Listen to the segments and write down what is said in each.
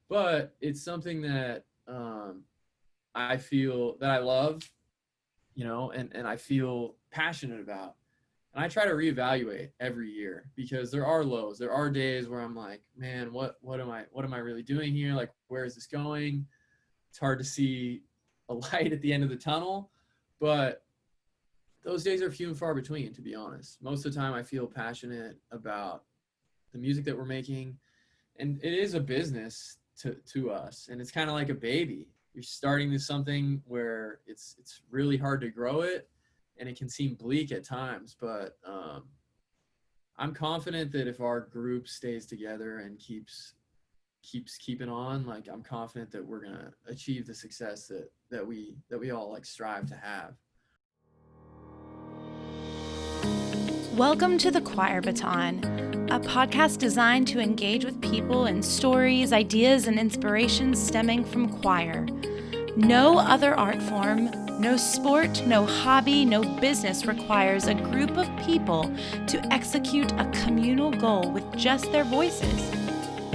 but it's something that I feel that I love, and I feel passionate about. And I try to reevaluate every year because there are lows. There are days where I'm like, man, what am I really doing here? Like, where is this going? It's hard to see a light at the end of the tunnel, but those days are few and far between, to be honest. Most of the time I feel passionate about the music that we're making, and it is a business to us, and it's kind of like a baby. You're starting to something where it's really hard to grow it, and it can seem bleak at times, but I'm confident that if our group stays together and keeps keeping on, like, I'm confident that we're gonna achieve the success that we all like strive to have. Welcome to the Choir Baton, a podcast designed to engage with people in stories, ideas, and inspirations stemming from choir. No other art form, no sport, no hobby, no business requires a group of people to execute a communal goal with just their voices.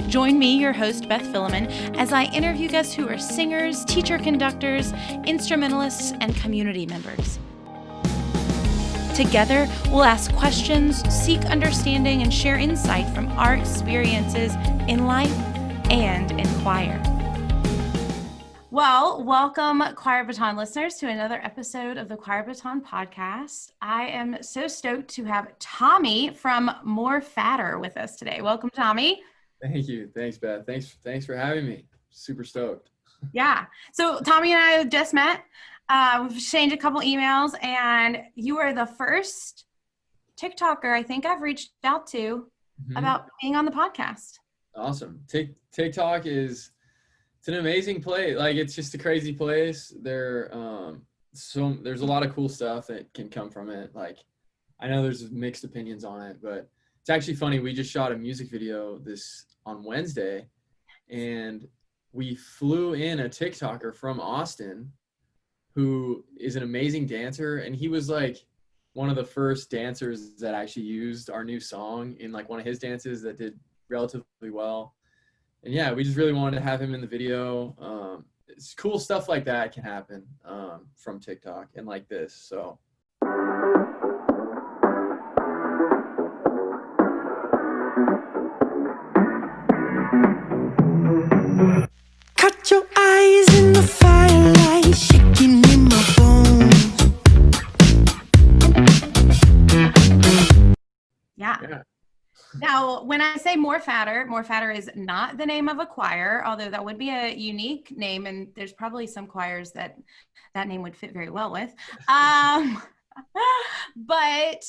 Join me, your host, Beth Philemon, as I interview guests who are singers, teacher conductors, instrumentalists, and community members. Together, we'll ask questions, seek understanding, and share insight from our experiences in life and in choir. Well, welcome, Choir Baton listeners, to another episode of the Choir Baton podcast. I am so stoked to have Tommy from More Fatter with us today. Welcome, Tommy. Thank you. Thanks, Beth. Thanks for having me. Super stoked. Yeah. So Tommy and I just met. We've exchanged a couple emails, and you are the first TikToker I think I've reached out to about being on the podcast. Awesome. TikTok it's an amazing place. Like, it's just a crazy place. There's a lot of cool stuff that can come from it. Like, I know there's mixed opinions on it, but it's actually funny. We just shot a music video on Wednesday, and we flew in a TikToker from Austin who is an amazing dancer, and he was like one of the first dancers that actually used our new song in like one of his dances that did relatively well. And yeah, we just really wanted to have him in the video. It's cool stuff like that can happen from TikTok and like this. So cut your eyes in the firelight, shaking in my bones. Yeah. Now, when I say More Fatter is not the name of a choir, although that would be a unique name, and there's probably some choirs that name would fit very well with. But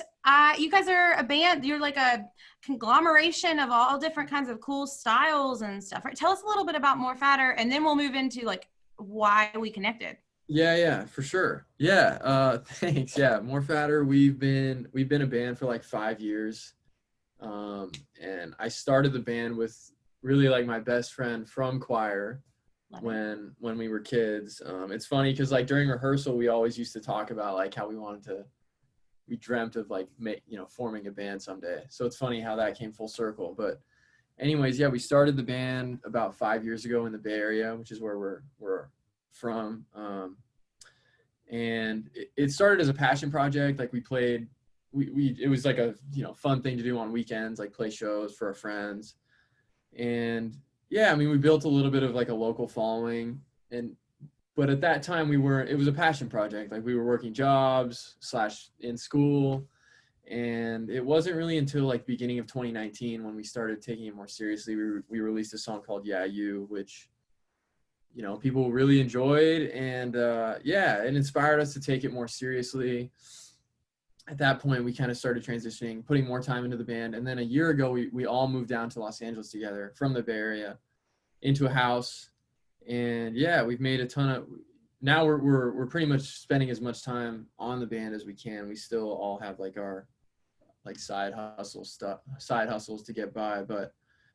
you guys are a band. You're like a conglomeration of all different kinds of cool styles and stuff, right? Tell us a little bit about More Fatter, and then we'll move into like why we connected. Yeah, for sure. Yeah, thanks. Yeah, More Fatter. We've been a band for like 5 years. And I started the band with really like my best friend from choir when we were kids. It's funny because like during rehearsal, we always used to talk about like how we dreamt of like forming a band someday. So it's funny how that came full circle. But anyways, yeah, we started the band about 5 years ago in the Bay Area, which is where we're from. And it started as a passion project. Like, we played. It was like a fun thing to do on weekends, like play shows for our friends. And yeah, I mean, we built a little bit of like a local following, but at that time it was a passion project. Like, we were working jobs / in school, and it wasn't really until like beginning of 2019 when we started taking it more seriously. We released a song called Yeah You, which people really enjoyed, and it inspired us to take it more seriously. At that point, we kind of started transitioning, putting more time into the band. And then a year ago, we all moved down to Los Angeles together from the Bay Area into a house. And yeah, we've made now we're pretty much spending as much time on the band as we can. We still all have like our like side hustles to get by. But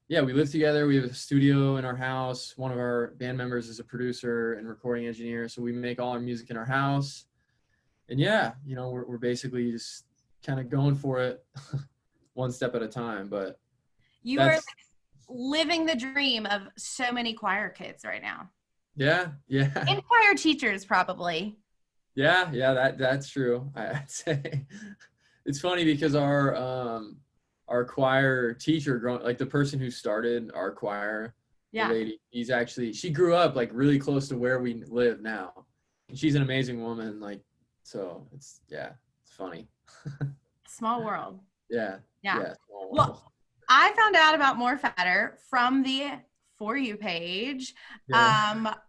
yeah, we live together. We have a studio in our house. One of our band members is a producer and recording engineer. So we make all our music in our house. And yeah, we're basically just kind of going for it one step at a time. But living the dream of so many choir kids right now. Yeah. And choir teachers probably. Yeah, that's true. I'd say it's funny because our choir teacher, like the person who started our choir, the lady, she grew up like really close to where we live now. And she's an amazing woman. Like, so it's funny. Small world. Yeah. Small world. Well, I found out about More Fatter from the For You page.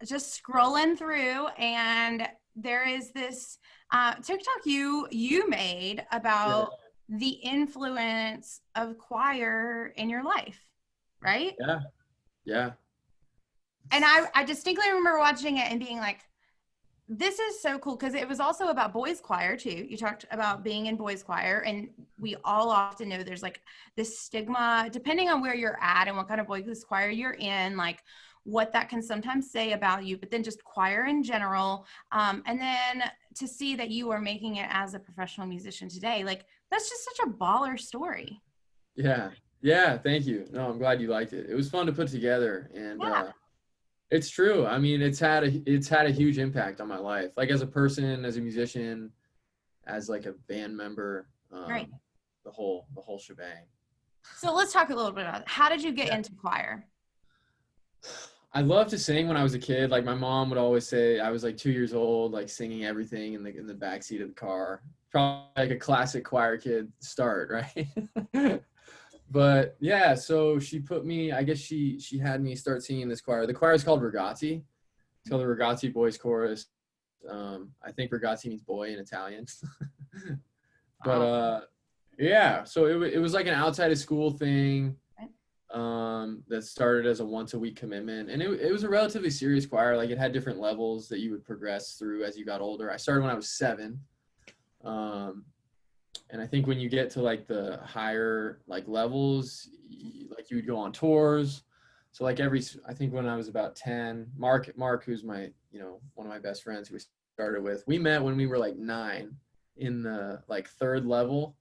Just scrolling through, and there is this TikTok you made about the influence of choir in your life, right? Yeah. And I distinctly remember watching it and being like, this is so cool, because it was also about boys choir too. You talked about being in boys choir, and we all often know there's like this stigma, depending on where you're at and what kind of boys choir you're in, like what that can sometimes say about you, but then just choir in general. And then to see that you are making it as a professional musician today, like that's just such a baller story. Yeah. Thank you. No, I'm glad you liked it. It was fun to put together, and it's true. I mean, it's had a huge impact on my life, like as a person, as a musician, as like a band member, right. The whole shebang. So let's talk a little bit about it. How did you get into choir? I loved to sing when I was a kid. Like my mom would always say, I was like 2 years old, like singing everything in the backseat of the car. Probably like a classic choir kid start, right? But yeah, so she put me, I guess she had me start singing this choir. The choir is called Ragazzi. It's called the Ragazzi Boys Chorus. I think Ragazzi means boy in Italian. But yeah, so it was like an outside of school thing that started as a once a week commitment. And it was a relatively serious choir. Like it had different levels that you would progress through as you got older. I started when I was 7. And I think when you get to like the higher like levels, like you would go on tours. So like I think when I was about 10, Mark, who's my, one of my best friends who we started with, we met when we were like 9 in the like 3rd level.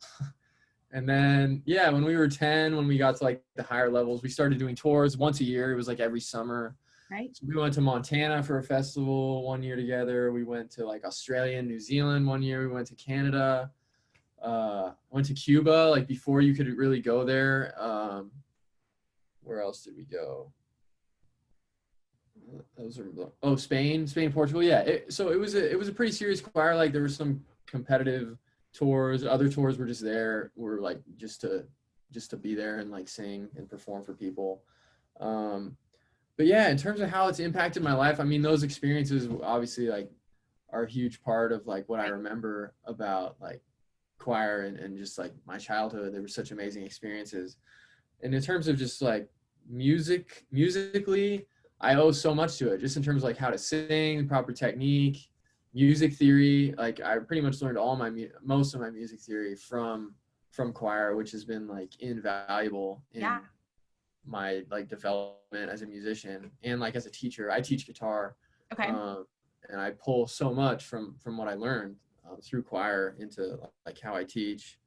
And then, when we were 10, when we got to like the higher levels, we started doing tours once a year. It was like every summer. Right. So we went to Montana for a festival one year together. We went to like Australia and New Zealand one year. We went to Canada. Went to Cuba, like before you could really go there. Where else did we go? Spain, Portugal. Yeah. So it was a pretty serious choir. Like there were some competitive tours. Other tours were just there. Were like just to be there and like sing and perform for people. But yeah, in terms of how it's impacted my life, I mean, those experiences obviously like are a huge part of like what I remember about like choir and just like my childhood. They were such amazing experiences. And in terms of just like musically, I owe so much to it, just in terms of like how to sing, proper technique, music theory. Like I pretty much learned most of my music theory from choir, which has been like invaluable in my like development as a musician and like as a teacher. I teach guitar. Okay. And I pull so much from what I learned through choir into like how I teach.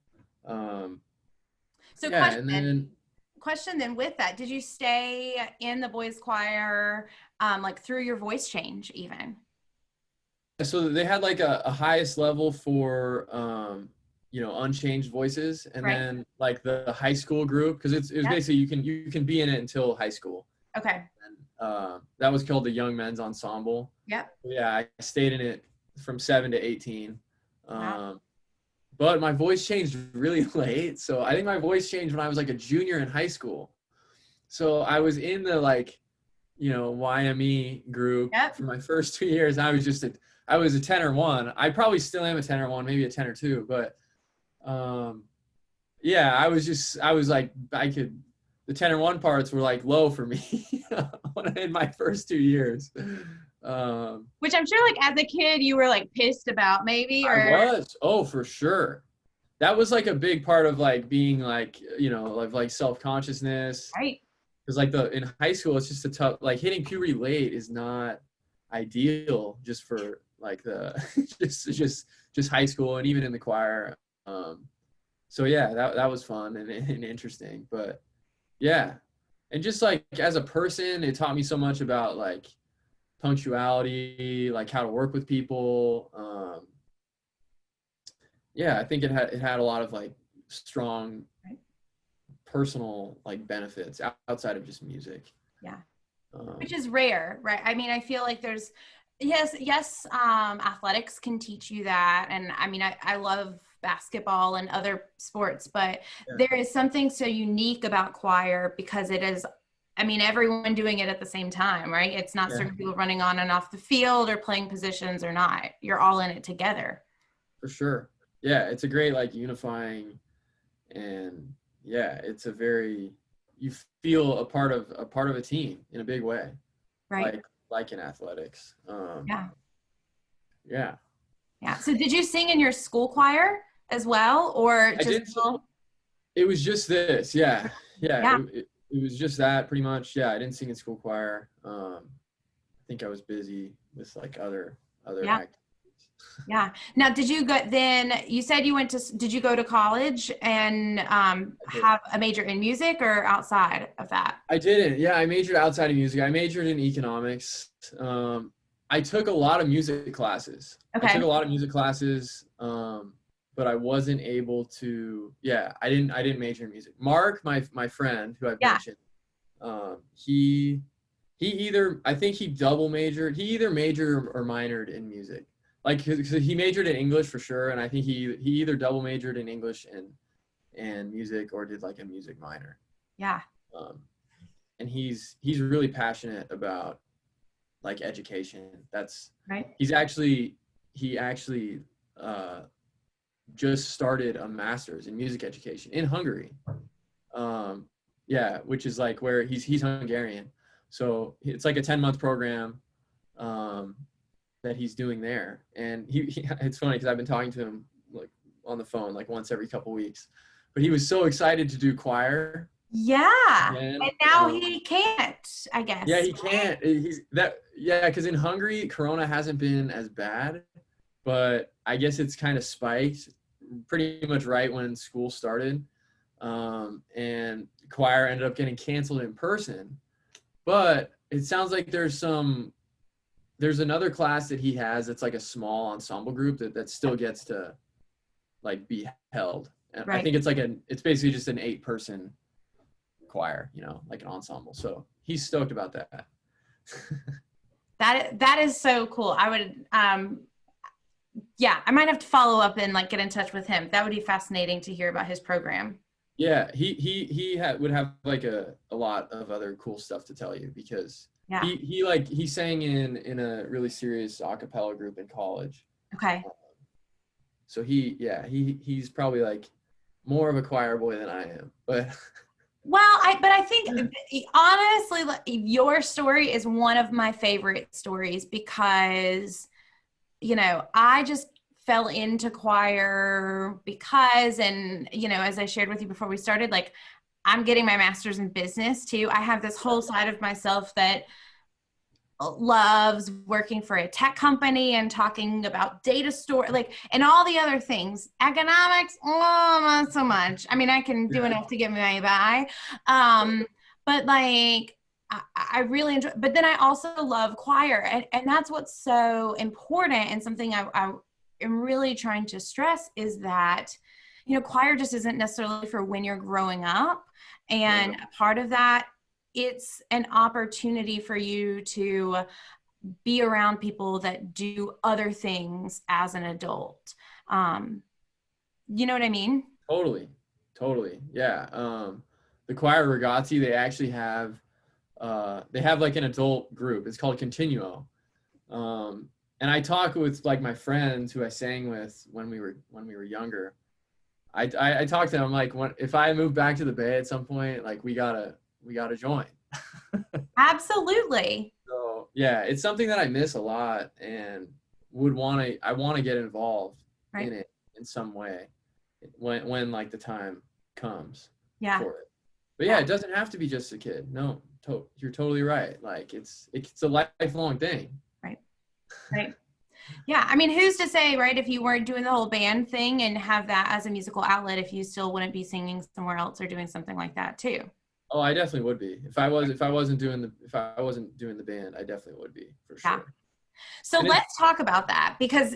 Question then with that, did you stay in the boys choir like through your voice change even? So they had like a highest level for unchanged voices, and then like the high school group, because it was basically you can be in it until high school. Okay. And that was called the Young Men's Ensemble. Yep. Yeah, I stayed in it from 7 to 18. Wow. But my voice changed really late. So I think my voice changed when I was like a junior in high school. So I was in the like, YME group for my first 2 years. I was a tenor 1. I probably still am a tenor 1, maybe a tenor 2. But the tenor 1 parts were like low for me in my first 2 years. Which I'm sure like as a kid you were like pissed about maybe, or I was. For sure. That was like a big part of like being like, like self-consciousness. Right. Because like in high school it's just a tough, like hitting puberty late is not ideal just for like the just high school and even in the choir. So yeah, that was fun and interesting. But yeah. and just like as a person, it taught me so much about like punctuality, like how to work with people. Yeah, I think it had a lot of like strong personal like benefits outside of just music. Yeah. Which is rare, right? I mean, I feel like there's, yes, athletics can teach you that. And I mean, I love basketball and other sports, but there is something so unique about choir because it is, I mean, everyone doing it at the same time, right? It's not certain people running on and off the field or playing positions or not. You're all in it together. For sure. Yeah, it's a great like unifying, and yeah, it's a very, you feel a part of a team in a big way, right? Like in athletics. Yeah. So did you sing in your school choir as well, or just? It was just this. Yeah. It was just that pretty much. Yeah, I didn't sing in school choir. I think I was busy with like other activities. Yeah. Now, did you go, then you said you went to, did you go to college and have a major in music or outside of that? I didn't. Yeah, I majored outside of music. I majored in economics. I took a lot of music classes. Okay. I took a lot of music classes, but I wasn't able to, I didn't major in music. Mark, my friend who I've mentioned, he either, I think he double majored. He either majored or minored in music. Like, cause he majored in English for sure, and I think he either double majored in English and music, or did like a music minor. Yeah. And he's really passionate about like education. That's right. He actually just started a master's in music education in Hungary. Which is like where he's Hungarian, so it's like a 10-month program. That he's doing there, and he it's funny because I've been talking to him like on the phone like once every couple weeks, but he was so excited to do choir. And now he can't, I guess. Yeah, he can't. Because in Hungary, Corona hasn't been as bad, but I guess it's kind of spiked pretty much right when school started, and choir ended up getting canceled in person. But it sounds like there's another class that he has that's like a small ensemble group that still gets to like be held. And I think it's basically just an 8-person choir, like an ensemble. So he's stoked about that. That is so cool. I would, I might have to follow up and like get in touch with him. That would be fascinating to hear about his program. Yeah, he would have like a lot of other cool stuff to tell you, because he sang in a really serious a cappella group in college. Okay. So he's probably like more of a choir boy than I am, but. Well, I think honestly, your story is one of my favorite stories because, I just fell into choir because, and, as I shared with you before we started, like I'm getting my master's in business too. I have this whole side of myself that loves working for a tech company and talking about data store, like, and all the other things. Economics, not so much. I mean, I can do enough to get me by. But like, I really enjoy, but then I also love choir, and that's what's so important, and something I am really trying to stress is that, choir just isn't necessarily for when you're growing up. And a part of that, it's an opportunity for you to be around people that do other things as an adult. You know what I mean? Totally. Yeah. The choir ragazzi, they actually have, they have like an adult group. It's called Continuo. And I talk with like my friends who I sang with when we were younger. I talked to them like, if I move back to the Bay at some point, like we gotta join. Absolutely. So yeah, it's something that I miss a lot, and I want to get involved in it in some way when like the time comes for it. But yeah, it doesn't have to be just a kid. No, you're totally right. Like it's a lifelong thing. Right. Yeah. I mean, who's to say, right, if you weren't doing the whole band thing and have that as a musical outlet, if you still wouldn't be singing somewhere else or doing something like that too. Oh, I definitely would be. If I wasn't doing the band, I definitely would be, for Yeah. sure. So And let's talk about that, because,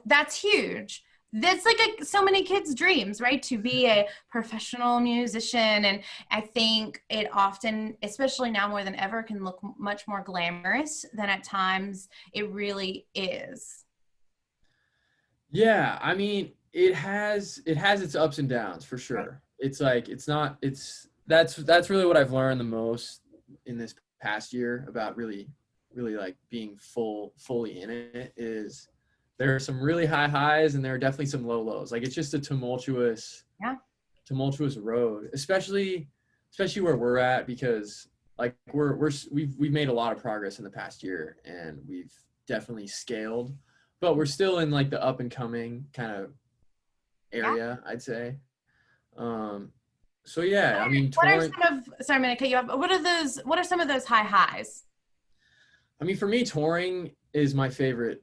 that's huge. That's like so many kids' dreams, right? To be a professional musician. And I think it often, especially now more than ever, can look much more glamorous than at times it really is. yeah, I mean, it has its ups and downs for sure. It's like that's really what I've learned the most in this past year about really like being fully in it, is there are some really high highs and there are definitely some low lows. Like, it's just a Yeah. tumultuous road, especially where we're at, because like we've made a lot of progress in the past year, and we've definitely scaled, but we're still in like the up and coming kind of area, I'd say. So yeah, I mean, What are touring. sorry, I'm going to cut you off. What are some of those high highs? I mean, for me, touring is my favorite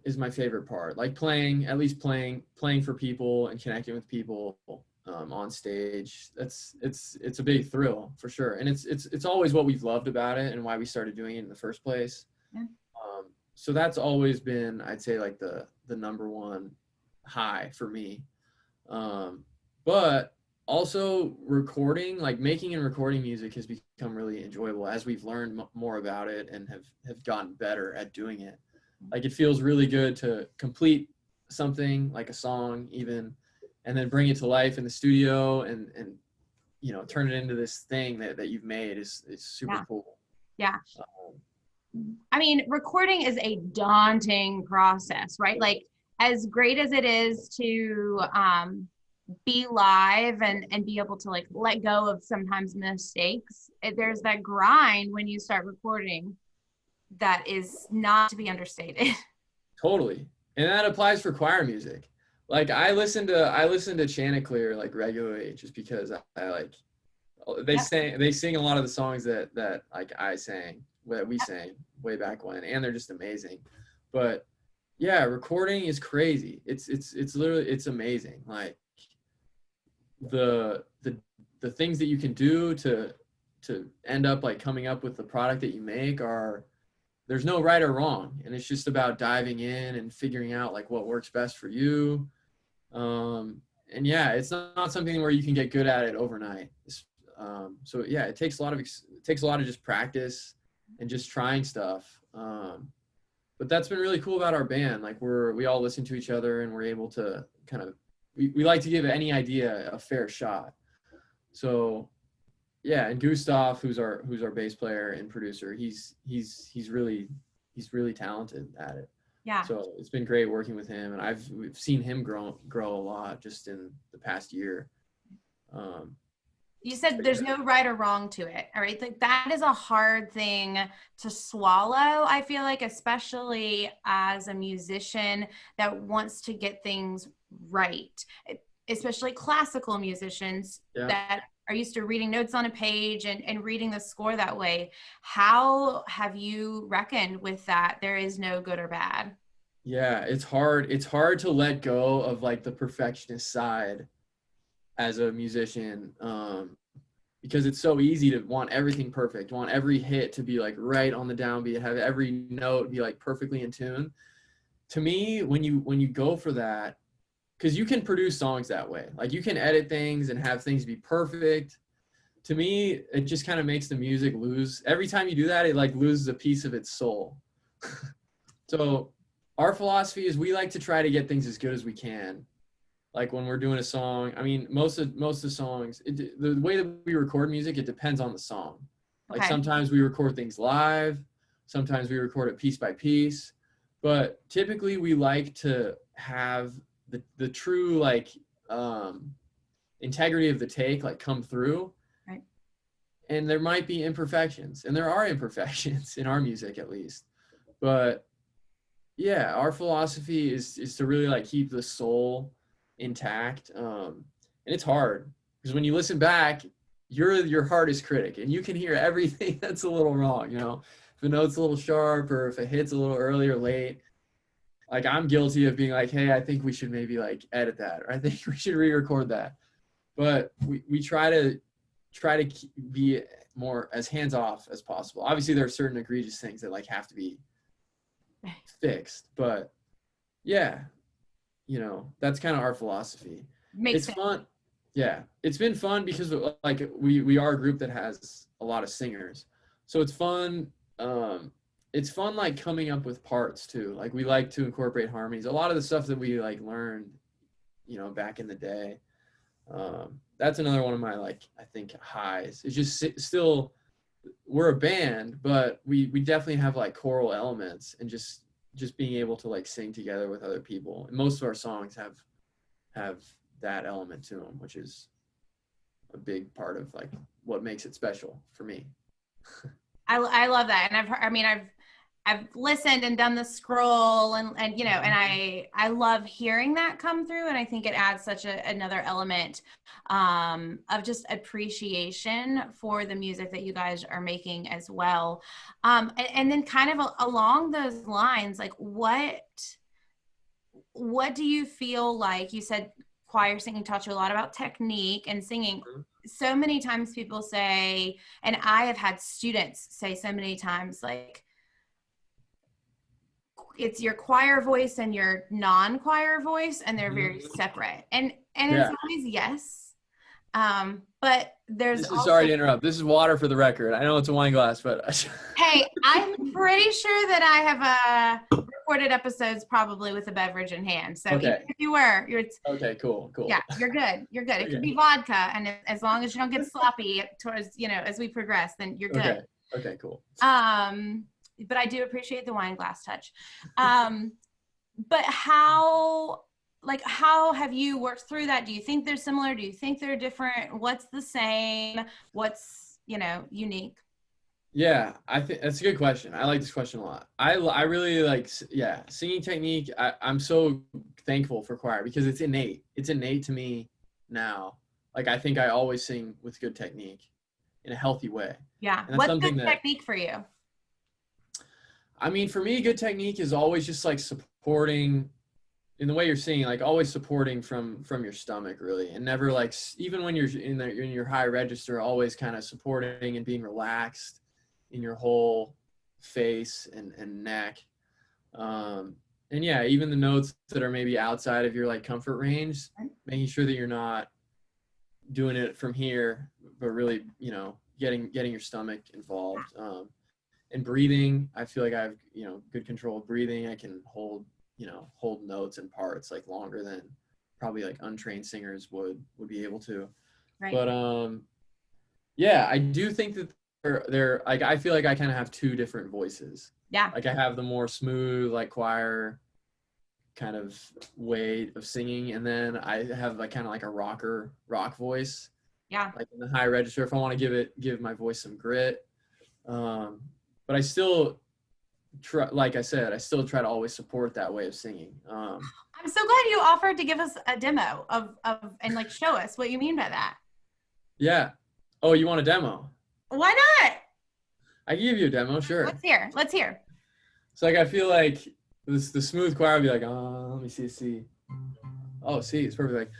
part. Like playing for people and connecting with people on stage. It's a big thrill for sure, and it's always what we've loved about it and why we started doing it in the first place. Yeah. So that's always been, I'd say, like the number one high for me. But also recording, like making and recording music, has become really enjoyable as we've learned more about it and have gotten better at doing it. Like, it feels really good to complete something like a song even, and then bring it to life in the studio and turn it into this thing that you've made is super cool. Yeah. I mean, recording is a daunting process, right? Like, as great as it is to be live and be able to like let go of sometimes mistakes, there's that grind when you start recording that is not to be understated. Totally. And that applies for choir music. Like, I listen to Chanticleer like regularly, just because I like they sing a lot of the songs that like I sang, that we sang way back when, and they're just amazing. But yeah, recording is crazy. It's literally, it's amazing. Like, the things that you can do to end up like coming up with the product that you make there's no right or wrong, and it's just about diving in and figuring out like what works best for you. And yeah, it's not something where you can get good at it overnight. So yeah, it takes a lot of just practice and just trying stuff. But that's been really cool about our band. Like, we all listen to each other, and we're able to kind of, we like to give any idea a fair shot. So yeah, and Gustav, who's our bass player and producer, he's really talented at it. Yeah. So it's been great working with him, and we've seen him grow a lot just in the past year. You said there's no right or wrong to it. All right. Like, that is a hard thing to swallow, I feel like, especially as a musician that wants to get things right, especially classical musicians that are used to reading notes on a page and reading the score that way. How have you reckoned with that? There is no good or bad. Yeah, it's hard. It's hard to let go of like the perfectionist side as a musician, because it's so easy to want everything perfect, want every hit to be like right on the downbeat, have every note be like perfectly in tune. To me, when you go for that, because you can produce songs that way, like you can edit things and have things be perfect. To me, it just kind of makes the music lose. Every time you do that, it like loses a piece of its soul. So our philosophy is we like to try to get things as good as we can. Like, when we're doing a song, I mean, most of the songs, the way that we record music, it depends on the song. Like, sometimes we record things live, sometimes we record it piece by piece, but typically we like to have the true like integrity of the take like come through. Right. And there might be imperfections, and there are imperfections in our music, at least. But yeah, our philosophy is to really like keep the soul intact. And it's hard because when you listen back, you're your hardest critic, and you can hear everything that's a little wrong. If a note's a little sharp, or if it hits a little early or late. Like, I'm guilty of being like, hey, I think we should maybe like edit that, or I think we should re-record that. But we try to try to be more as hands-off as possible. Obviously there are certain egregious things that like have to be fixed, but yeah, you know, that's kind of our philosophy. Makes sense. Fun. Yeah, it's been fun because like we are a group that has a lot of singers, so it's fun. It's fun like coming up with parts too. Like we like to incorporate harmonies. A lot of the stuff that we like learned, you know, back in the day. That's another one of my like I think highs. It's just still we're a band, but we definitely have like choral elements and just being able to like sing together with other people. And most of our songs have that element to them, which is a big part of like what makes it special for me. I love that. And I've listened and done the scroll and you know, and I love hearing that come through. And I think it adds such another element of just appreciation for the music that you guys are making as well. And then kind of along those lines, like what do you feel like, you said choir singing taught you a lot about technique and singing. So many times people say, and I have had students say so many times, like, it's your choir voice and your non-choir voice, and they're very separate. And it's always yes. But there's sorry to interrupt. This is water for the record. I know it's a wine glass, but hey, I'm pretty sure that I have recorded episodes probably with a beverage in hand. So even if you were, okay, cool. Yeah, you're good. You're good. It could be vodka, and as long as you don't get sloppy towards, you know, as we progress, then you're good. Okay, cool. But I do appreciate the wine glass touch. But how have you worked through that? Do you think they're similar? Do you think they're different? What's the same? What's, you know, unique? Yeah, I think that's a good question. I like this question a lot. I really like, singing technique. I'm so thankful for choir because it's innate. It's innate to me now. Like, I think I always sing with good technique in a healthy way. Yeah. What's good technique for you? I mean, for me, good technique is always just like supporting in the way you're singing, like always supporting from your stomach, really, and never like, even when you're in your high register, always kind of supporting and being relaxed in your whole face and neck. And yeah, even the notes that are maybe outside of your like comfort range, making sure that you're not doing it from here, but really, you know, getting your stomach involved. And breathing, I feel like I have, you know, good control of breathing. I can hold notes and parts like longer than probably like untrained singers would be able to. Right. But yeah, I do think that they're like, I feel like I kind of have two different voices. Yeah. Like I have the more smooth, like choir kind of way of singing, and then I have like kind of like a rock voice. Yeah. Like in the high register, if I want to give my voice some grit. But I still try, like I said, I still try to always support that way of singing. I'm so glad you offered to give us a demo of and like show us what you mean by that. Yeah. Oh, you want a demo? Why not? I can give you a demo, sure. Let's hear. So like I feel like the smooth choir would be like, let me see. Oh, see, it's perfect.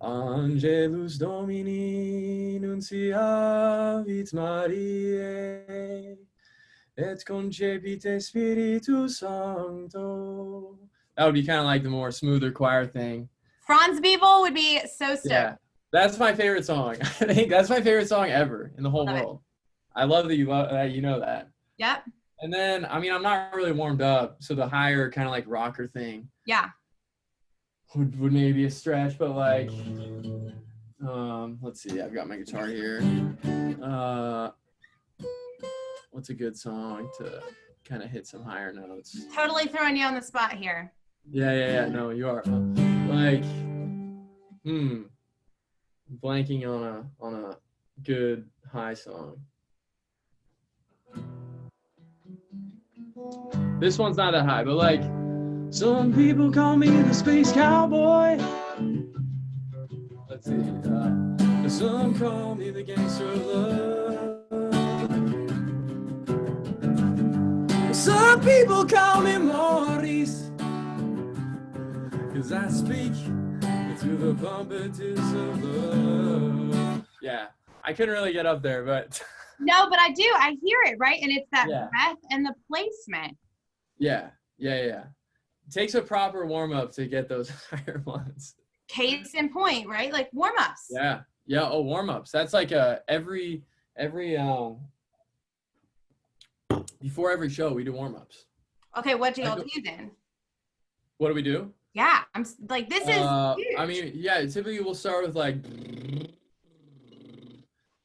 Like, Angelus Domini nunciavit Mariae et concepite Spiritus Sancto. That would be kind of like the more smoother choir thing. Franz Biebel would be so stoked. Yeah, that's my favorite song. I think that's my favorite song ever in the whole world. I love that you know that. Yep. And then, I mean, I'm not really warmed up, so the higher kind of like rocker thing. Yeah. Would maybe be a stretch, but like, let's see. I've got my guitar here. What's a good song to kind of hit some higher notes? Totally throwing you on the spot here. Yeah. No, you are. Like, blanking on a good high song. This one's not that high, but like, some people call me the space cowboy. Let's see. Some call me the gangster of love. Some people call me Maurice, 'cause I speak to the puppeters of love. Yeah, I couldn't really get up there, but No, but I do. I hear it, right? And it's that Yeah. breath and the placement. yeah. It takes a proper warm up to get those higher ones. Case in point, right? Like warm-ups. Yeah. Oh, warm ups. That's like every before every show we do warm ups. Okay, what do y'all do then? What do we do? Yeah, like, this is huge. I mean, yeah, typically we'll start with like.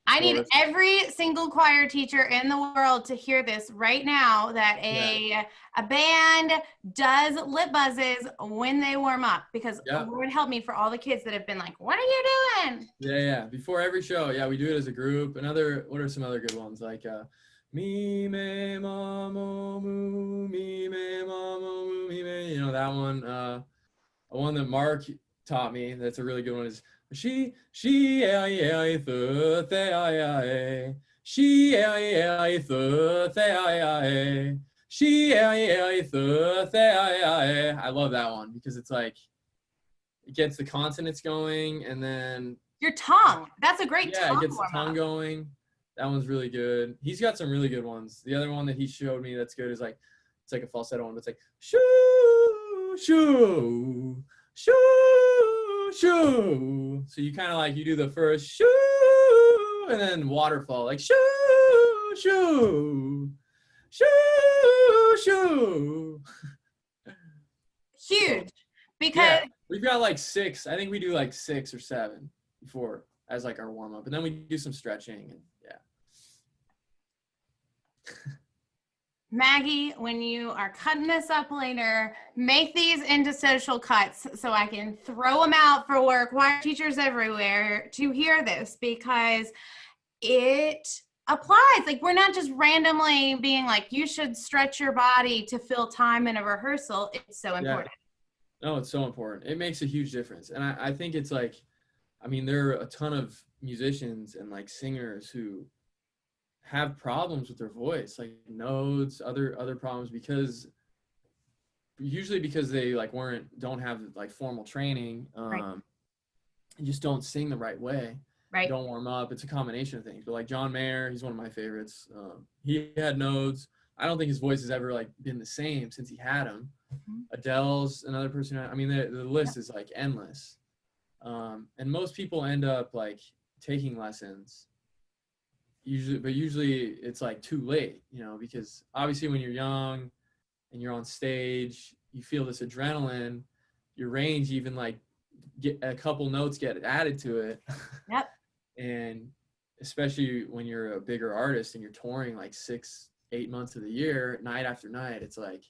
I need every single choir teacher in the world to hear this right now, that a band does lip buzzes when they warm up, because Lord help me for all the kids that have been like, what are you doing? Yeah. Before every show, we do it as a group. What are some other good ones? Like me me mamo moo, me me mamo moo, me me. You know that one. One that Mark taught me. That's a really good one. Is she the she I love that one because it's like it gets the consonants going, and then your tongue. That's a great tongue. It gets the tongue going. That one's really good. He's got some really good ones. The other one that he showed me that's good is like it's like a falsetto one, but it's like shoo shoo shoo shoo. So you kind of like you do the first shoo and then waterfall like shoo shoo shoo shoo. Huge, because we've got like 6. I think we do like 6 or 7 before as like our warm up, and then we do some stretching and Maggie, when you are cutting this up later, make these into social cuts so I can throw them out for choir teachers everywhere to hear this, because it applies. Like, we're not just randomly being like, you should stretch your body to fill time in a rehearsal. It's so important. No, it's so important. It makes a huge difference. And I think it's like, I mean, there are a ton of musicians and like singers who have problems with their voice, like nodes, other problems, because they like don't have like formal training. You just don't sing the right way. Right. Don't warm up. It's a combination of things. But like John Mayer, he's one of my favorites. He had nodes. I don't think his voice has ever like been the same since he had them. Mm-hmm. Adele's another person. I mean, the list is like endless. And most people end up like taking lessons. Usually it's like too late, because obviously when you're young and you're on stage, you feel this adrenaline, your range even like get a couple notes get added to it. Yep. And especially when you're a bigger artist and you're touring like 6-8 months of the year, night after night, it's like,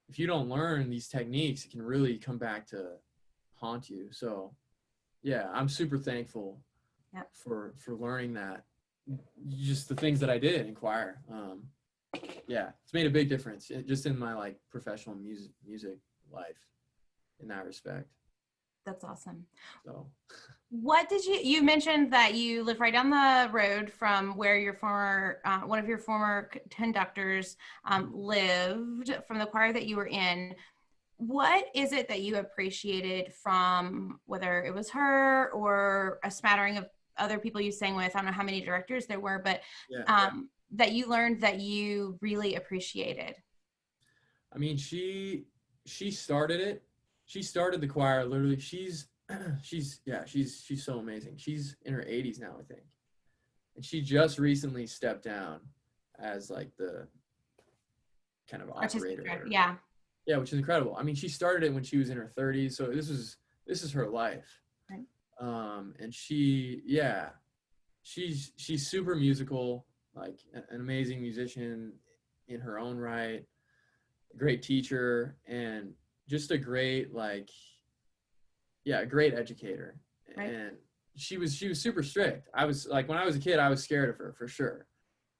if you don't learn these techniques, it can really come back to haunt you. So I'm super thankful for learning that. Just the things that I did in choir. It's made a big difference just in my like professional music life in that respect. That's awesome. So what did you mentioned that you live right down the road from where your former one of your former conductors lived, from the choir that you were in. What is it that you appreciated from, whether it was her or a smattering of other people you sang with? I don't know how many directors there were, but that you learned that you really appreciated. I mean, she started it. She started the choir literally. She's so amazing. She's in her 80s now, I think. And she just recently stepped down as like the kind of operator. Yeah, which is incredible. I mean, she started it when she was in her 30s, so this is her life. Right. And she's super musical, like an amazing musician in her own right, a great teacher, and just a great great educator. Right. And she was super strict. I was like, when I was a kid, I was scared of her for sure.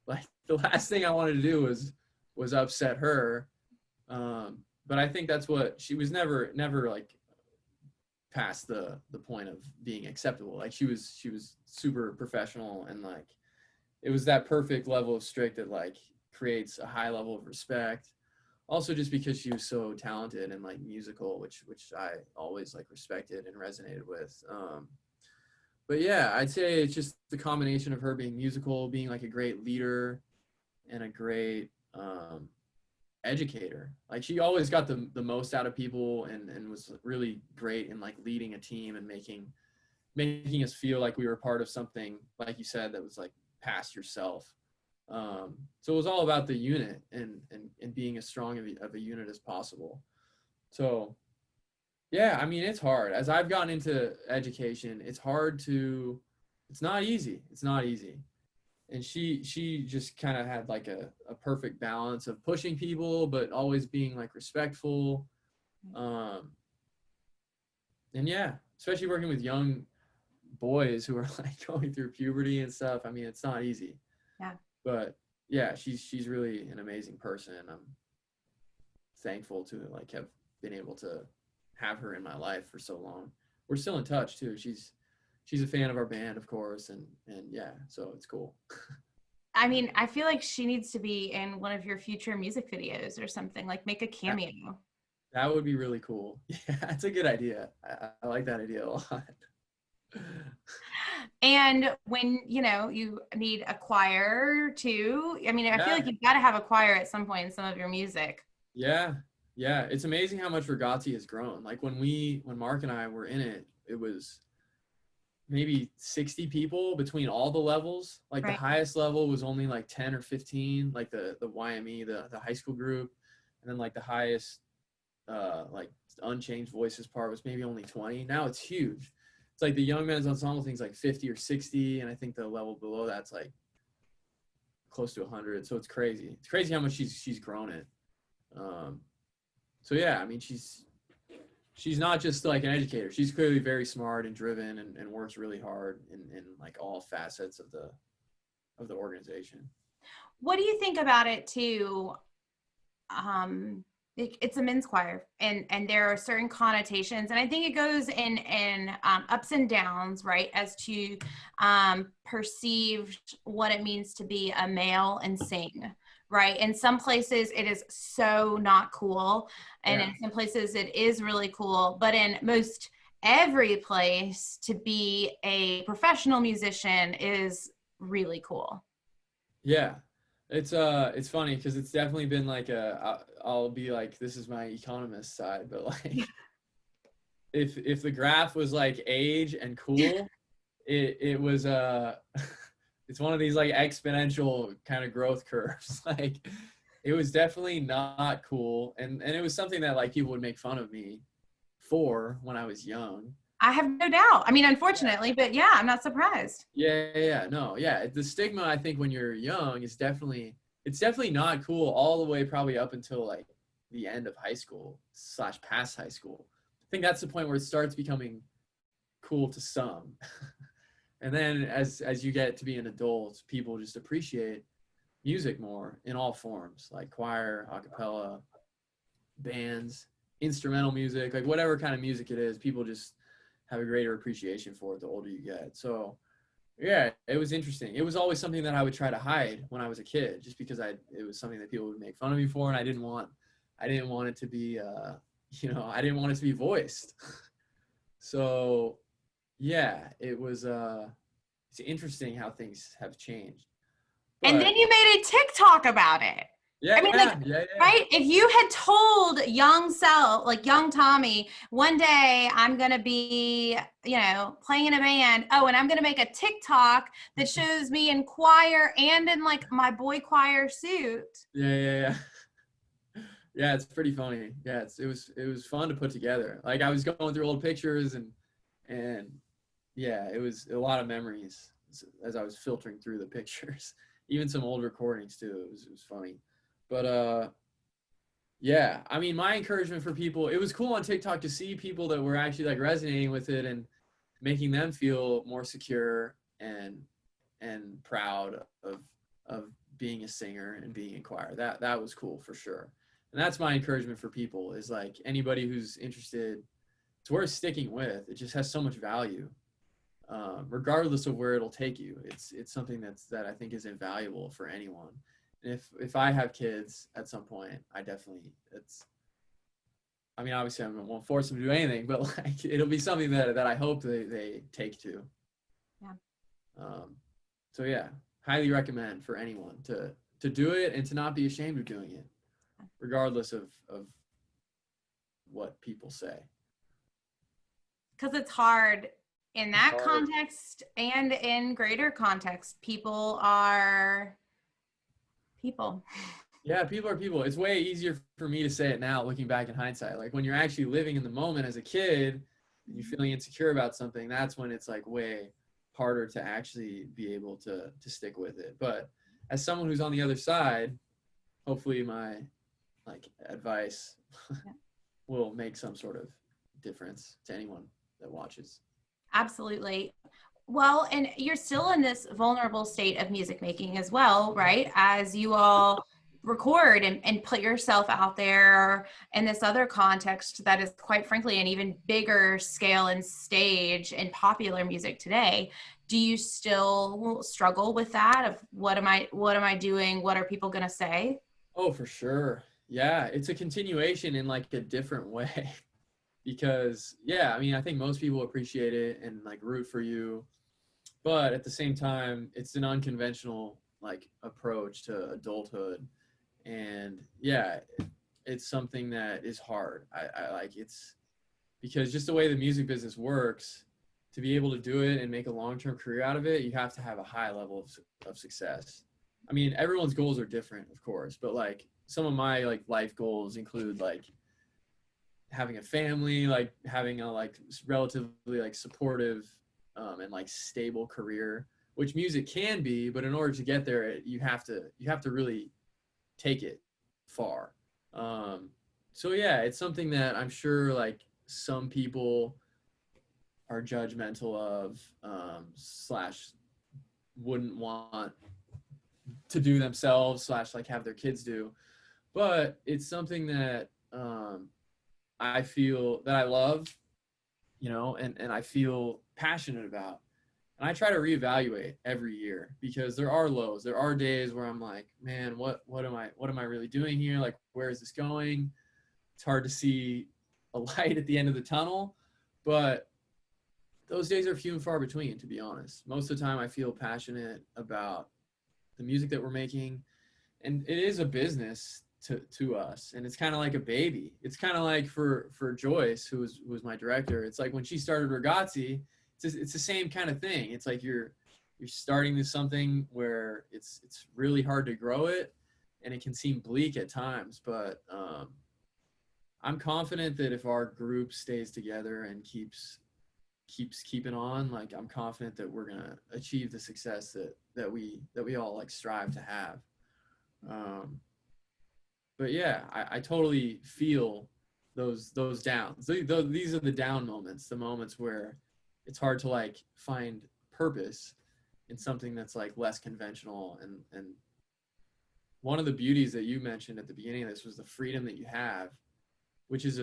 Like the last thing I wanted to do was upset her. But I think that's what she was never like past the point of being acceptable. Like she was super professional, and like it was that perfect level of strict that like creates a high level of respect. Also just because she was so talented and like musical, which I always like respected and resonated with. but yeah, I'd say it's just the combination of her being musical, being like a great leader and a great educator. Like she always got the most out of people and was really great in like leading a team and making us feel like we were part of something, like you said, that was like past yourself. So it was all about the unit and being as strong of a unit as possible. So yeah, I mean, it's hard. As I've gotten into education, it's not easy. It's not easy. And she just kind of had like a perfect balance of pushing people, but always being like respectful. And yeah, especially working with young boys who are like going through puberty and stuff. I mean, it's not easy. Yeah. But yeah, she's really an amazing person. I'm thankful to like have been able to have her in my life for so long. We're still in touch too. She's a fan of our band, of course, and yeah, so it's cool. I mean, I feel like she needs to be in one of your future music videos or something, like make a cameo. That would be really cool. Yeah, that's a good idea. I like that idea a lot. And when, you need a choir too, I mean, I feel Yeah. like you've got to have a choir at some point in some of your music. Yeah. It's amazing how much Ragazzi has grown. Like when Mark and I were in it, it was maybe 60 people between all the levels. Like Right. the highest level was only like 10 or 15, like the YME, the high school group. And then like the highest, like unchanged voices part was maybe only 20. Now it's huge. It's like the young men's ensemble thing's like 50 or 60. And I think the level below that's like close to 100. So it's crazy. It's crazy how much she's grown it. So yeah, I mean, she's not just like an educator. She's clearly very smart and driven and works really hard in like all facets of the organization. What do you think about it too? It's a men's choir and there are certain connotations, and I think it goes in ups and downs, right, as to perceived what it means to be a male and sing. Right. In some places it is so not cool. And Yeah. in some places it is really cool. But in most every place, to be a professional musician is really cool. Yeah. It's funny because it's definitely been like I'll be like, this is my economist side, but like if the graph was like age and cool, it was it's one of these like exponential kind of growth curves. Like it was definitely not cool. And it was something that like people would make fun of me for when I was young. I have no doubt. I mean, unfortunately, but yeah, I'm not surprised. Yeah. The stigma, I think when you're young it's definitely not cool all the way probably up until like the end of high school / past high school. I think that's the point where it starts becoming cool to some. And then as you get to be an adult, people just appreciate music more in all forms, like choir, a cappella, bands, instrumental music, like whatever kind of music it is, people just have a greater appreciation for it the older you get. So yeah, it was interesting. It was always something that I would try to hide when I was a kid, just because it was something that people would make fun of me for, and I didn't want it to be I didn't want it to be voiced. So yeah, it was it's interesting how things have changed. But, and then you made a TikTok about it. Yeah, I mean, yeah. right? If you had told young Tommy, one day I'm going to be, playing in a band. Oh, and I'm going to make a TikTok that shows me in choir and in like my boy choir suit. Yeah. Yeah, it's pretty funny. Yeah, it was fun to put together. Like I was going through old pictures and yeah, it was a lot of memories as I was filtering through the pictures. Even some old recordings too. It was funny. But yeah, I mean, my encouragement for people, it was cool on TikTok to see people that were actually like resonating with it and making them feel more secure and proud of being a singer and being in choir. That was cool for sure. And that's my encouragement for people, is like anybody who's interested, it's worth sticking with. It just has so much value. Regardless of where it'll take you, it's something that I think is invaluable for anyone. And if I have kids at some point, obviously I won't force them to do anything, but like it'll be something that I hope they take to. So yeah, highly recommend for anyone to do it and to not be ashamed of doing it, regardless of what people say. Because it's hard in that hard. context and in greater context. People are people. Yeah, people are people. It's way easier for me to say it now, looking back in hindsight. Like when you're actually living in the moment as a kid and you're feeling insecure about something, that's when it's like way harder to actually be able to stick with it. But as someone who's on the other side, hopefully my like advice will make some sort of difference to anyone that watches. Absolutely. Well, and you're still in this vulnerable state of music making as well, right? As you all record and put yourself out there in this other context that is quite frankly an even bigger scale and stage in popular music today. Do you still struggle with that of what am I doing? What are people going to say? Oh, for sure. Yeah, it's a continuation in like a different way. Because yeah, I mean, I think most people appreciate it and like root for you, but at the same time it's an unconventional like approach to adulthood. And yeah, it's something that is hard. I like it's because just the way the music business works, to be able to do it and make a long-term career out of it, you have to have a high level of success. I mean, everyone's goals are different, of course, but like some of my like life goals include like having a family, like having a like relatively like supportive and like stable career, which music can be, but in order to get there, you have to really take it far. So yeah, it's something that I'm sure like some people are judgmental of, slash wouldn't want to do themselves, slash like have their kids do, but it's something that I feel that I love, and I feel passionate about. And I try to reevaluate every year because there are lows. There are days where I'm like, man, what am I really doing here? Like, where is this going? It's hard to see a light at the end of the tunnel, but those days are few and far between, to be honest. Most of the time I feel passionate about the music that we're making, and it is a business to us, and it's kind of like a baby. It's kind of like for Joyce, who was my director. It's like when she started Ragazzi, it's the same kind of thing. It's like you're starting to something where it's really hard to grow it, and it can seem bleak at times. But I'm confident that if our group stays together and keeps keeping on, like I'm confident that we're gonna achieve the success that we all like strive to have. But yeah, I totally feel those downs. These are the down moments, the moments where it's hard to like find purpose in something that's like less conventional. And one of the beauties that you mentioned at the beginning of this was the freedom that you have, which is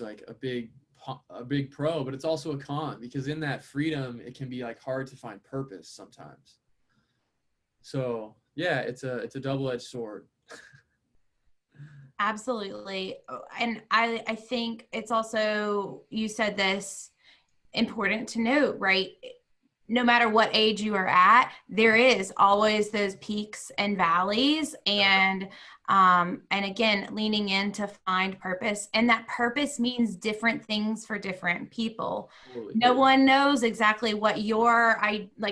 like a big pro, but it's also a con, because in that freedom it can be like hard to find purpose sometimes. So yeah, it's a double-edged sword. Absolutely. And I think it's also, you said this, important to note, right? No matter what age you are at, there is always those peaks and valleys, and again, leaning in to find purpose, and that purpose means different things for different people. Totally. No one knows exactly what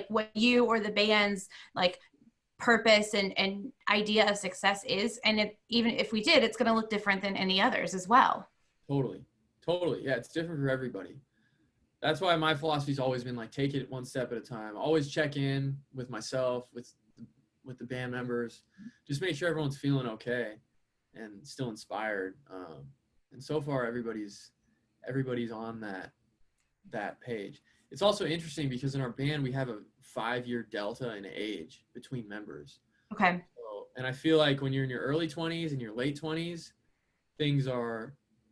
what you or the band's like purpose and idea of success is, and even if we did, it's going to look different than any others as well. Totally. Yeah, it's different for everybody. That's why my philosophy's always been like, take it one step at a time. Always check in with myself, with the band members, just make sure everyone's feeling okay and still inspired. And so far everybody's on that page. It's also interesting because in our band we have a 5-year delta in age between members. Okay. So, and I feel like when you're in your early 20s and your late 20s,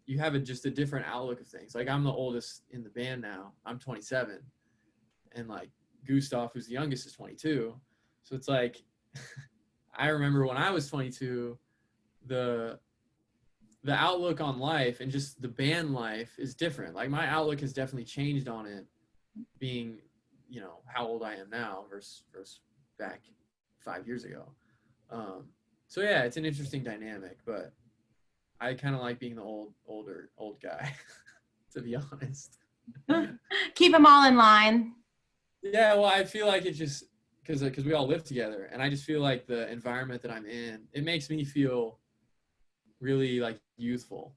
you have just a different outlook of things. Like I'm the oldest in the band now. I'm 27, and like Gustav, who's the youngest, is 22. So it's like I remember when I was 22, the outlook on life and just the band life is different. Like my outlook has definitely changed on it, being you know, how old I am now versus back 5 years ago. So yeah, it's an interesting dynamic, but I kind of like being the old guy, to be honest. Keep them all in line. Yeah, well, I feel like it's just because we all live together, and I just feel like the environment that I'm in, it makes me feel really like youthful,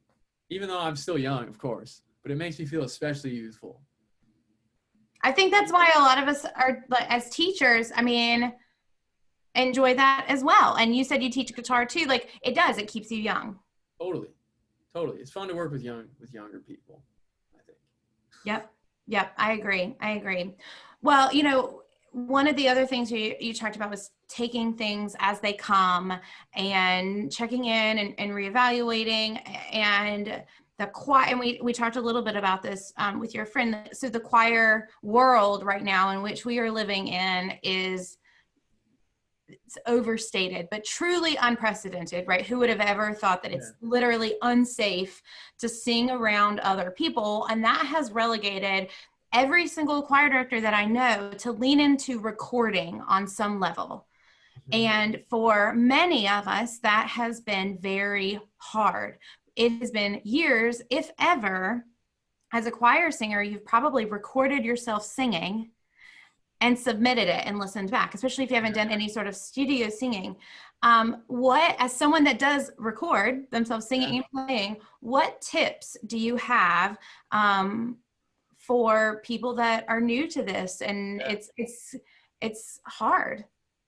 even though I'm still young, of course, but it makes me feel especially youthful. I think that's why a lot of us are, like, as teachers, I mean, enjoy that as well. And you said you teach guitar too. Like, it does, it keeps you young. Totally. It's fun to work with younger people, I think. Yep. I agree. Well, you know, one of the other things you talked about was taking things as they come and checking in and reevaluating, and the choir. And we talked a little bit about this with your friend. So the choir world right now in which we are living in is, it's overstated, but truly unprecedented, right? Who would have ever thought that it's literally unsafe to sing around other people? And that has relegated every single choir director that I know to lean into recording on some level. And for many of us, that has been very hard. It has been years, if ever, as a choir singer, you've probably recorded yourself singing and submitted it and listened back, especially if you haven't done any sort of studio singing. What, as someone that does record themselves singing and playing, what tips do you have for people that are new to this? And it's hard.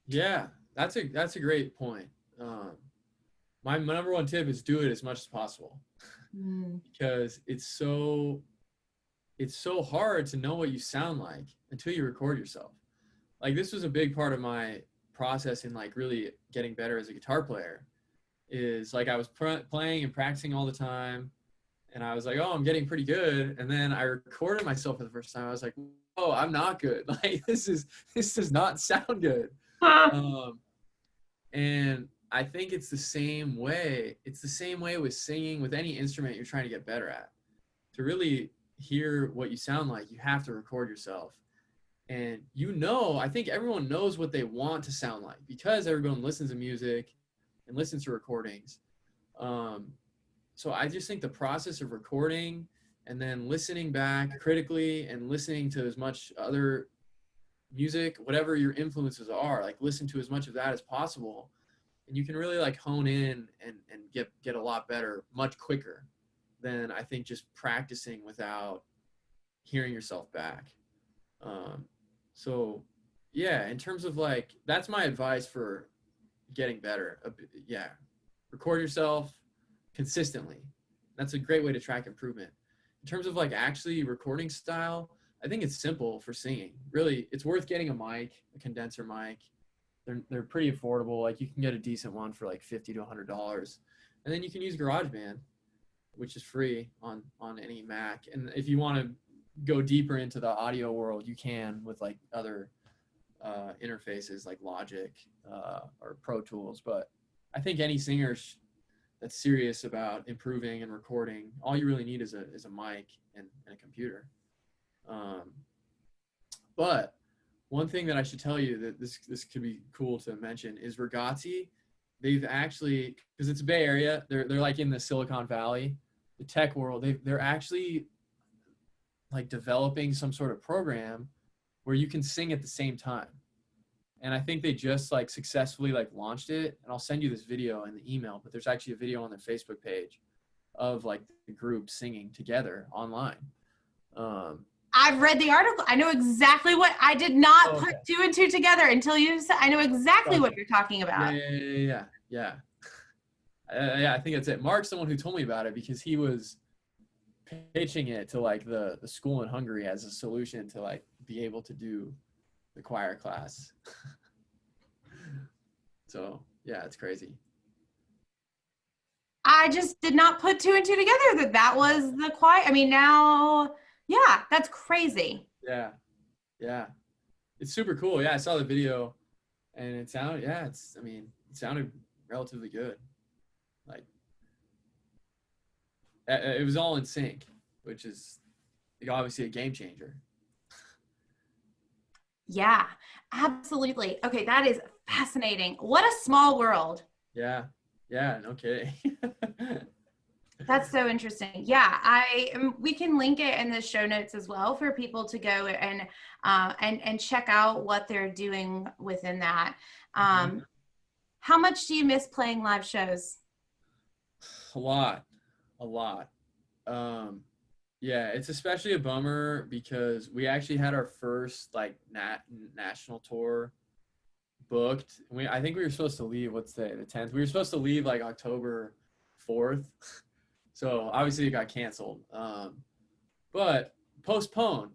Yeah, that's a great point. My number one tip is do it as much as possible, because it's so hard to know what you sound like until you record yourself. Like, this was a big part of my process in like really getting better as a guitar player, is like I was playing and practicing all the time, and I was like, oh, I'm getting pretty good. And then I recorded myself for the first time. I was like, oh, I'm not good. Like, this does not sound good. And I think it's the same way. It's the same way with singing, with any instrument you're trying to get better at. To really hear what you sound like, you have to record yourself. And I think everyone knows what they want to sound like, because everyone listens to music and listens to recordings. So I just think the process of recording and then listening back critically and listening to as much other music, whatever your influences are, like listen to as much of that as possible, and you can really like hone in and get a lot better much quicker than I think just practicing without hearing yourself back. So yeah, in terms of like, that's my advice for getting better. Yeah, record yourself consistently. That's a great way to track improvement. In terms of like actually recording style, I think it's simple for singing. Really, it's worth getting a mic, a condenser mic. They're pretty affordable. Like, you can get a decent one for like $50 to $100, and then you can use GarageBand, which is free on any Mac. And if you want to go deeper into the audio world, you can with like other interfaces like Logic or Pro Tools. But I think any singer that's serious about improving and recording, all you really need is a mic and a computer. But one thing that I should tell you that this could be cool to mention is Ragazzi. They've actually, because it's a Bay Area, they're like in the Silicon Valley, the tech world. They're actually like developing some sort of program where you can sing at the same time. And I think they just like successfully like launched it. And I'll send you this video in the email, but there's actually a video on their Facebook page of like the group singing together online. I've read the article. I know exactly what, I did not put two and two together until you said, I know exactly what you're talking about. Yeah. I think that's it. Mark's someone who told me about it, because he was pitching it to like the school in Hungary as a solution to like be able to do the choir class. So yeah, it's crazy. I just did not put two and two together that was the choir. I mean, now, yeah, that's crazy. Yeah. It's super cool. Yeah, I saw the video and it sounded, it sounded relatively good. Like, it was all in sync, which is like obviously a game changer. Yeah, absolutely. Okay, that is fascinating. What a small world. Yeah. Yeah. No kidding. That's so interesting. Yeah, we can link it in the show notes as well for people to go and check out what they're doing within that. Mhm. How much do you miss playing live shows? A lot. A lot. Um, yeah, it's especially a bummer because we actually had our first like national tour booked. I think we were supposed to leave, what's today, the 10th. We were supposed to leave like October 4th. So obviously it got canceled. But postponed.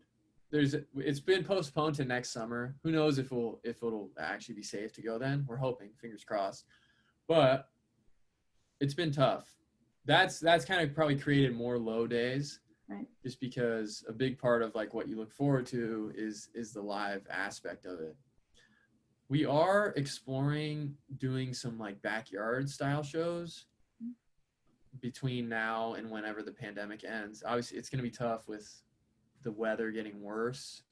It's been postponed to next summer. Who knows if it'll actually be safe to go then. We're hoping, fingers crossed. But it's been tough. That's kind of probably created more low days, Right. just because a big part of like what you look forward to is the live aspect of it. We are exploring doing some like backyard style shows between now and whenever the pandemic ends. Obviously, it's going to be tough with the weather getting worse,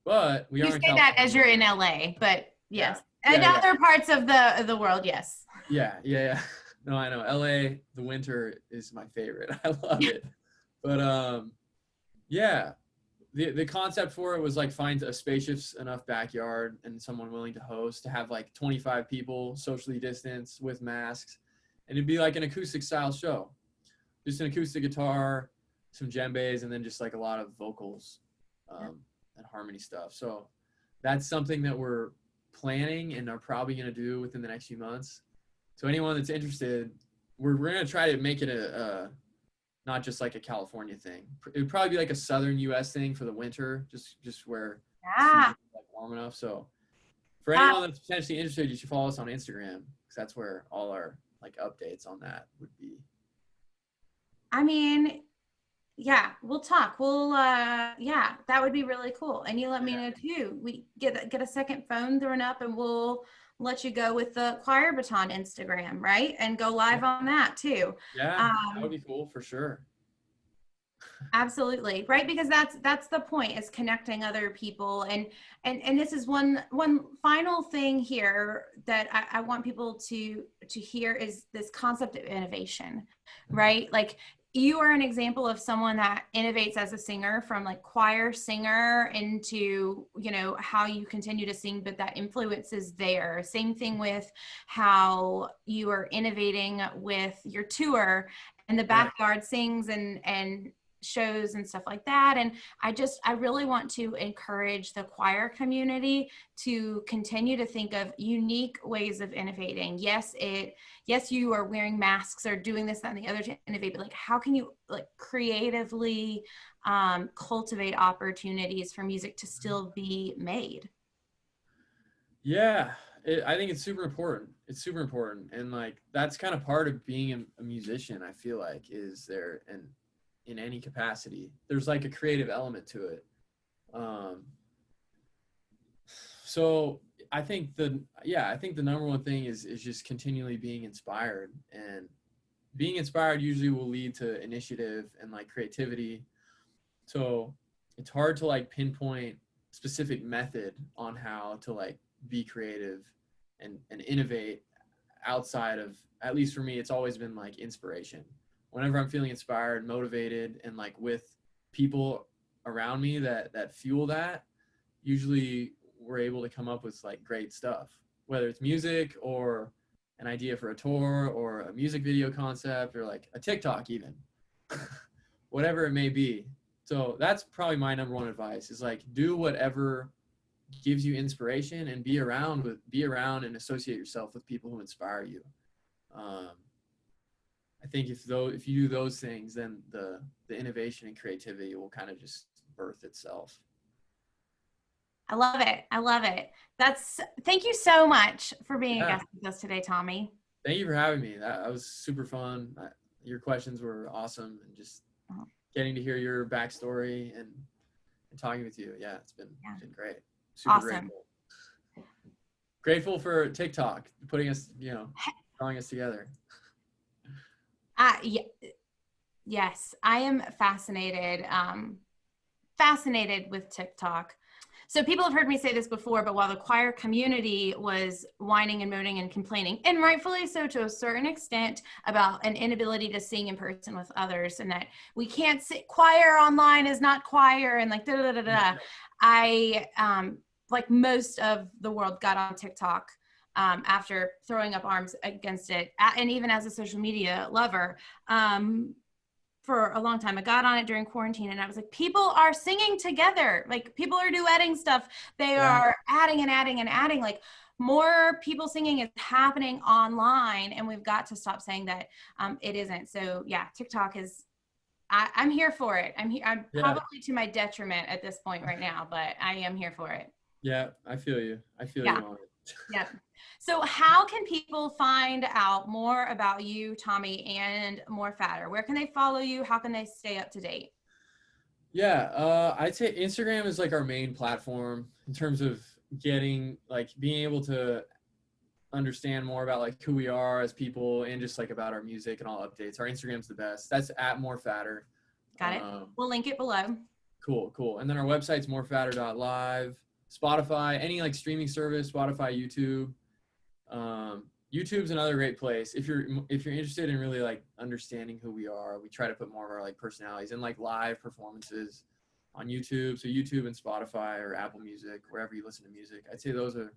but we You are in say that as California. you're in LA, but Yeah, yes. And yeah, other parts of the world, yes. yeah. No, I know. LA, the winter is my favorite. I love it. But yeah, the concept for it was like find a spacious enough backyard and someone willing to host to have like 25 people socially distanced with masks, and it'd be like an acoustic style show, just an acoustic guitar, some djembes, and then just like a lot of vocals and harmony stuff. So that's something that we're planning and are probably going to do within the next few months. So anyone that's interested, we're going to try to make it a not just like a California thing. It would probably be like a southern U.S. thing for the winter, just where it's Yeah. like warm enough. So for Uh, anyone that's potentially interested, you should follow us on Instagram because that's where all our like updates on that would be. I mean, yeah, we'll talk. Yeah, that would be really cool. And you let me Yeah. know too. We get a second phone thrown up and we'll let you go with the Choir Baton Instagram, right? And go live on that too. Yeah, that would Um, be cool for sure. Absolutely, right? Because that's the point, is connecting other people. And this is one final thing here that I want people to hear is this concept of innovation, right? Like, you are an example of someone that innovates as a singer, from like choir singer into, how you continue to sing, but that influence is there. Same thing with how you are innovating with your tour and the Yeah. backyard sings and shows and stuff like that. And I really want to encourage the choir community to continue to think of unique ways of innovating. Yes, you are wearing masks or doing this, that, and the other to innovate, but like, how can you like creatively cultivate opportunities for music to still be made? Yeah, I think it's super important. It's super important, and like that's kind of part of being a musician. I feel like is there, and in any capacity, there's like a creative element to it. Um, so I think the number one thing is just continually being inspired, and being inspired usually will lead to initiative and like creativity. So it's hard to like pinpoint specific method on how to like be creative and innovate outside of, at least for me, it's always been like inspiration. Whenever I'm feeling inspired, motivated, and like with people around me that fuel that, usually we're able to come up with like great stuff, whether it's music or an idea for a tour or a music video concept or like a TikTok even. Whatever it may be. So that's probably my number one advice is like do whatever gives you inspiration and be around and associate yourself with people who inspire you. Um, I think if you do those things, then the innovation and creativity will kind of just birth itself. I love it. I love it. Thank you so much for being a Yeah, guest with us today, Tommy. thank you for having me. That was super fun. Your questions were awesome, and just Oh, getting to hear your backstory and talking with you. Yeah, it's been great. Super awesome. grateful for TikTok putting us, drawing us together. Yeah, yes, I am fascinated with TikTok. So people have heard me say this before, but while the choir community was whining and moaning and complaining, and rightfully so to a certain extent, about an inability to sing in person with others, and that we can't sit, choir online is not choir, and like I like most of the world got on TikTok after throwing up arms against it, and even as a social media lover. For a long time. I got on it during quarantine and I was like, people are singing together. Like people are duetting stuff. They are adding and adding and adding. Like more people singing is happening online, and we've got to stop saying that it isn't. So yeah, TikTok is, I'm here for it. I'm probably to my detriment at this point right now, but I am here for it. Yeah, I feel you. I feel you on it. Yeah. So how can people find out more about you, Tommy, and More Fatter? Where can they follow you? How can they stay up to date? Yeah, I'd say Instagram is like our main platform in terms of getting, like, being able to understand more about like who we are as people and just like about our music and all updates. Our Instagram's the best. That's at More Fatter. Got it. We'll link it below. Cool. And then our website's morefatter.live. Spotify, any like streaming service, Spotify, YouTube. YouTube's another great place if you're interested in really like understanding who we are. We try to put more of our like personalities and like live performances on YouTube. So YouTube and Spotify or Apple Music, wherever you listen to music. I'd say those are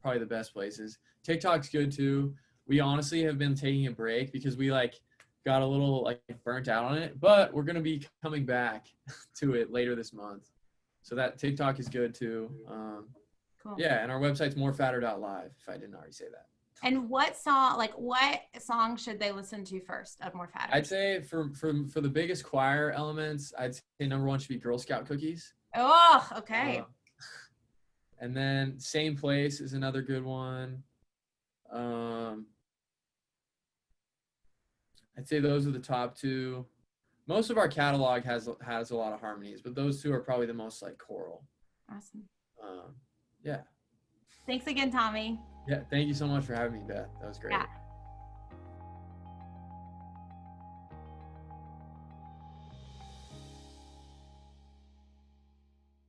probably the best places. TikTok's good too. We honestly have been taking a break because we like got a little like burnt out on it, but we're gonna be coming back to it later this month. So that TikTok is good too. Cool. Yeah, and our website's morefatter.live, if I didn't already say that. And what song should they listen to first of More Fatter? I'd say for the biggest choir elements, I'd say number one should be Girl Scout cookies. Oh, okay. And then Same Place is another good one. I'd say those are the top two. Most of our catalog has a lot of harmonies, but those two are probably the most like choral. Awesome. Yeah. Thanks again, Tommy. Yeah, thank you so much for having me, Beth. That was great. Yeah.